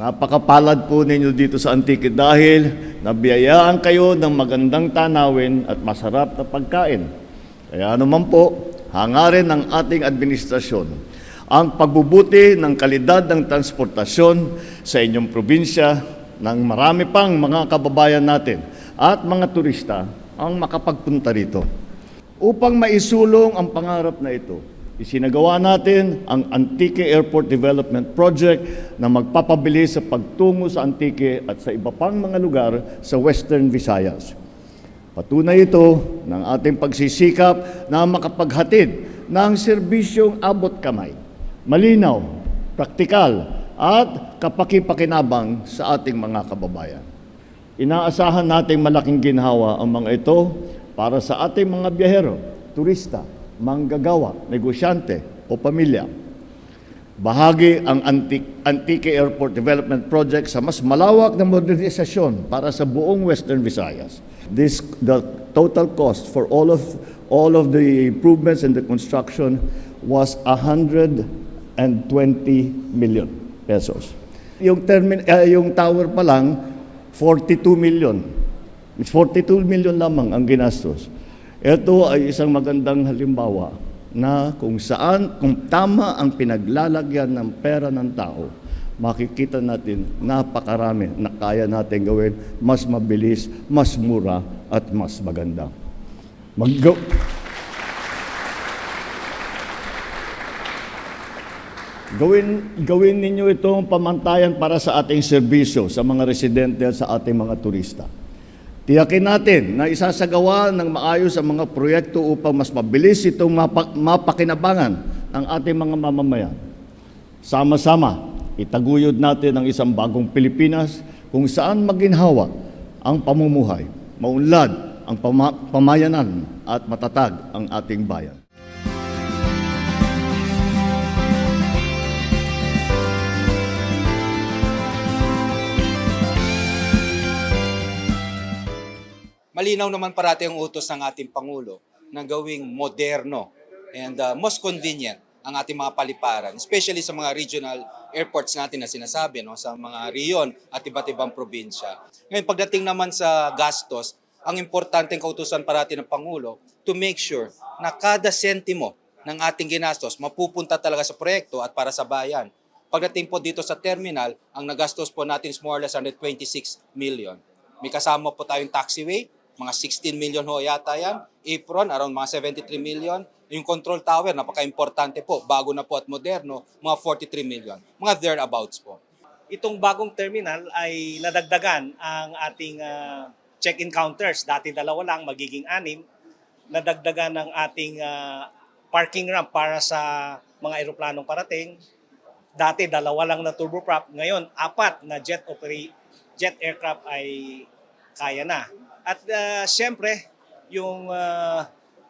Napakapalad po ninyo dito sa Antique dahil nabiyayaan kayo ng magandang tanawin at masarap na pagkain. Kaya naman po, hangarin ng ating administrasyon ang pagbubuti ng kalidad ng transportasyon sa inyong probinsya ng marami pang mga kababayan natin at mga turista ang makapagpunta rito. Upang maisulong ang pangarap na ito, isinagawa natin ang Antique Airport Development Project na magpapabilis sa pagtungo sa Antique at sa iba pang mga lugar sa Western Visayas. Patunay ito ng ating pagsisikap na makapaghatid ng serbisyong abot kamay, malinaw, praktikal at kapakipakinabang sa ating mga kababayan. Inaasahan nating malaking ginhawa ang mga ito para sa ating mga biyahero, turista, manggagawa, negosyante o pamilya. Bahagi ang Antique Airport Development Project sa mas malawak na modernisasyon para sa buong Western Visayas. The total cost for all of the improvements and the construction was 120 million pesos. Yung tower pa lang 42 million. 42 million lamang ang ginastos. Ito ay isang magandang halimbawa na kung tama ang pinaglalagyan ng pera ng tao, makikita natin napakarami na kaya natin gawin mas mabilis, mas mura at mas maganda. Gawin ninyo itong pamantayan para sa ating serbisyo sa mga residente at sa ating mga turista. Tiyakin natin na isasagawa ng maayos ang mga proyekto upang mas mabilis itong mapakinabangan ng ating mga mamamayan. Sama-sama, itaguyod natin ang isang bagong Pilipinas kung saan maginhawa ang pamumuhay, maunlad ang pamayanan at matatag ang ating bayan. Malinaw naman parati ang utos ng ating Pangulo na gawing moderno and most convenient ang ating mga paliparan, especially sa mga regional airports natin na sinasabi, no, sa mga riyon at iba't ibang probinsya. Ngayon, pagdating naman sa gastos, ang importanteng kautusan parati ng Pangulo to make sure na kada sentimo ng ating ginastos mapupunta talaga sa proyekto at para sa bayan. Pagdating po dito sa terminal, ang nagastos po natin is more or less 126 million. May kasama po tayong taxiway, mga 16 million ho yata yan. Apron, around mga 73 million. Yung control tower, napaka-importante po. Bago na po at moderno, mga 43 million. Mga thereabouts po. Itong bagong terminal ay nadagdagan ang ating check-in counters. Dati 2 lang, magiging 6. Nadagdagan ang ating parking ramp para sa mga eroplanong parating. Dati 2 lang na turboprop. Ngayon, 4 na jet aircraft ay kaya na. At siyempre, yung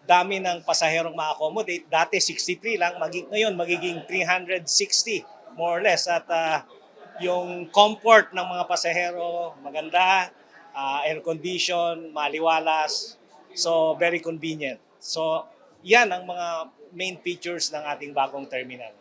dami ng pasaherong ma-accommodate, dati 63 lang, ngayon magiging 360 more or less. At yung comfort ng mga pasahero, maganda, air condition, maliwalas, so very convenient. So yan ang mga main features ng ating bagong terminal.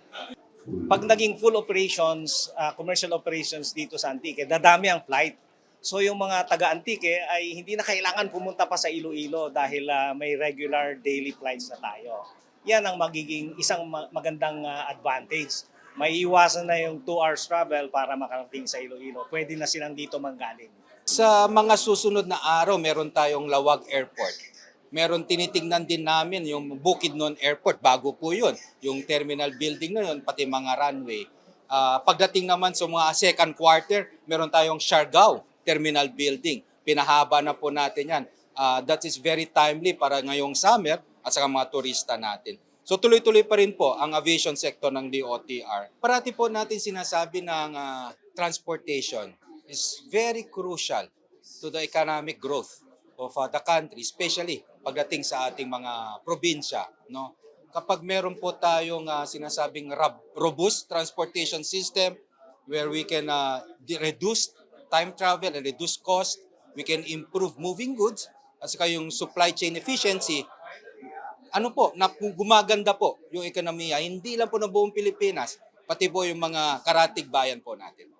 Pag naging full operations, commercial operations dito sa Antique, dadami ang flight. So yung mga taga-Antique ay hindi na kailangan pumunta pa sa Iloilo dahil may regular daily flights na tayo. Yan ang magiging isang magandang advantage. May iwasan na yung 2 hours travel para makarating sa Iloilo. Pwede na silang dito manggaling. Sa mga susunod na araw, meron tayong Lawag Airport. Meron tinitingnan din namin yung Bukidnon Airport. Bago po yun. Yung terminal building na yun, pati mga runway. Pagdating naman sa mga second quarter, meron tayong Siargao Terminal Building. Pinahaba na po natin yan. That is very timely para ngayong summer at saka mga turista natin. So tuloy-tuloy pa rin po ang aviation sector ng DOTR. Parati po natin sinasabi ng transportation is very crucial to the economic growth of the country, especially pagdating sa ating mga probinsya. No? Kapag meron po tayong sinasabing robust transportation system where we can reduce time travel and reduce cost, we can improve moving goods, at saka yung supply chain efficiency, gumaganda po yung ekonomiya, hindi lang po ng buong Pilipinas, pati po yung mga karatig bayan po natin.